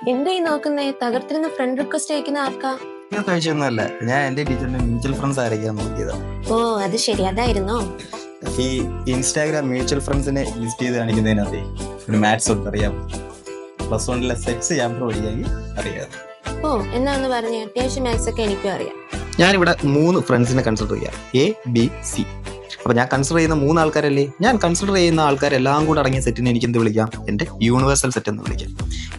എന്തായി നോക്കുന്നേ? തകർത്തിരുന്ന friend request അയക്കുന്ന ആർക്കാ? ഞാൻ കഴിച്ചൊന്നുമല്ല. ഞാൻ എന്റെ ടീച്ചറിന്റെ മ്യൂച്വൽ ഫ്രണ്ട്സ് ആരൊക്കെയാ നോക്കിയതാ. ഓ അത് ശരി, അതായിരുന്നോ? ഈ ഇൻസ്റ്റാഗ്രാം മ്യൂച്വൽ ഫ്രണ്ട്സിനെ ലിസ്റ്റ് ചെയ്ത് കാണിക്കുന്നതിനകത്തേ ഒരു മാത്സ് ഉണ്ട്, അറിയാം. +1 സെറ്റ്സ് ചാപ്റ്റർ പഠിക്കാമെങ്കിൽ അറിയാം. ഓ എന്നാ ഒന്ന് പറഞ്ഞേ, അത്യാവശ്യം മാത്സ് ഒക്കെ എനിക്കും അറിയാം. ഞാനിവിടെ 3 ഫ്രണ്ട്സിനെ കൺസിഡർ ചെയ്യാം, A, B, C. അപ്പൊ ഞാൻ കൺസിഡർ ചെയ്യുന്ന 3 ആൾക്കാരല്ലേ. ഞാൻ കൺസിഡർ ചെയ്യുന്ന ആൾക്കാരെല്ലാം കൂടെ അടങ്ങിയ സെറ്റിനെ എനിക്ക് എന്ത് വിളിക്കാം? എന്റെ യൂണിവേഴ്സൽ സെറ്റ് എന്ന് വിളിക്കാം.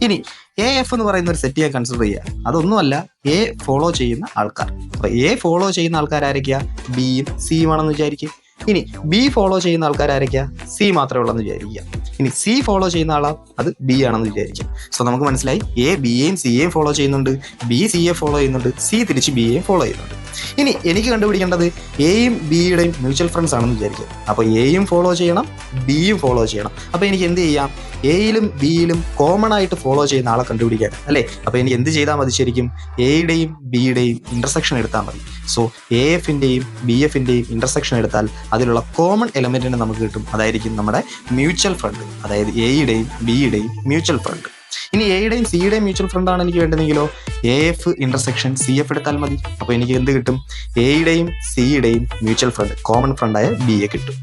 ഇനി AF എന്ന് പറയുന്ന ഒരു സെറ്റ് ഞാൻ കൺസിഡർ ചെയ്യുക. അതൊന്നുമല്ല, A ഫോളോ ചെയ്യുന്ന ആൾക്കാർ. അപ്പൊ A ഫോളോ ചെയ്യുന്ന ആൾക്കാർ ആരൊക്കെയാ? Bയും Cയും ആണെന്ന് വിചാരിക്കും. ഇനി B ഫോളോ ചെയ്യുന്ന ആൾക്കാർ ആരൊക്കെയാ? C മാത്രമേ ഉള്ളെന്ന് വിചാരിക്കുക. ഇനി C ഫോളോ ചെയ്യുന്ന ആളാ, അത് B ആണെന്ന് വിചാരിക്കും. സോ നമുക്ക് മനസ്സിലായി, A Bയെയും Cയെയും ഫോളോ ചെയ്യുന്നുണ്ട്, B Cയെ ഫോളോ ചെയ്യുന്നുണ്ട്, C തിരിച്ച് Bയെയും ഫോളോ ചെയ്യുന്നുണ്ട്. ഇനി എനിക്ക് കണ്ടുപിടിക്കേണ്ടത് എയും ബിയുടെയും മ്യൂച്വൽ ഫ്രണ്ട്സ് ആണെന്ന് വിചാരിക്കുക. അപ്പോൾ എയും ഫോളോ ചെയ്യണം, ബിയും ഫോളോ ചെയ്യണം. അപ്പോൾ എനിക്ക് എന്ത് ചെയ്യാം? എയിലും ബിയിലും കോമൺ ആയിട്ട് ഫോളോ ചെയ്യുന്ന ആളെ കണ്ടുപിടിക്കാൻ അല്ലേ. അപ്പോൾ എനിക്ക് എന്ത് ചെയ്താൽ മതി? ശരിക്കും എയുടെയും ബിയുടെയും ഇന്റർസെക്ഷൻ എടുത്താൽ മതി. സോ AFന്റെയും BFന്റെയും ഇന്റർസെക്ഷൻ എടുത്താൽ അതിലുള്ള കോമൺ എലമെന്റിനെ നമുക്ക് കിട്ടും. അതായിരിക്കും നമ്മുടെ മ്യൂച്വൽ ഫ്രണ്ട്, അതായത് എയുടെയും ബിയുടെയും മ്യൂച്വൽ ഫ്രണ്ട്. ഇനി എയുടെയും സിയുടെയും മ്യൂച്വൽ ഫ്രണ്ട് ആണ് എനിക്ക് വേണ്ടതെങ്കിലോ AF ഇന്റർസെക്ഷൻ CF എടുത്താൽ മതി. അപ്പോൾ എനിക്ക് എന്ത് കിട്ടും? എയുടെയും സിയുടെയും മ്യൂച്വൽ ഫ്രണ്ട്, കോമൺ ഫ്രണ്ടായ ബിയെ കിട്ടും.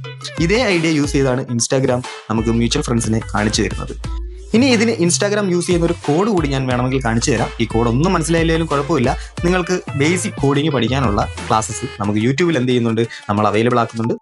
ഇതേ ഐഡിയ യൂസ് ചെയ്താണ് ഇൻസ്റ്റാഗ്രാം നമുക്ക് മ്യൂച്വൽ ഫ്രണ്ട്സിനെ കാണിച്ചു തരുന്നത്. ഇനി ഇതിന് ഇൻസ്റ്റാഗ്രാം യൂസ് ചെയ്യുന്ന ഒരു കോഡ് കൂടി ഞാൻ വേണമെങ്കിൽ കാണിച്ചു തരാം. ഈ കോഡ് ഒന്നും മനസ്സിലായില്ലെങ്കിലും കുഴപ്പമില്ല. നിങ്ങൾക്ക് ബേസിക് കോഡിങ് പഠിക്കാനുള്ള ക്ലാസ്സസ് നമുക്ക് യൂട്യൂബിൽ എന്ത് ചെയ്യുന്നുണ്ട്, നമ്മൾ അവൈലബിൾ ആക്കുന്നുണ്ട്.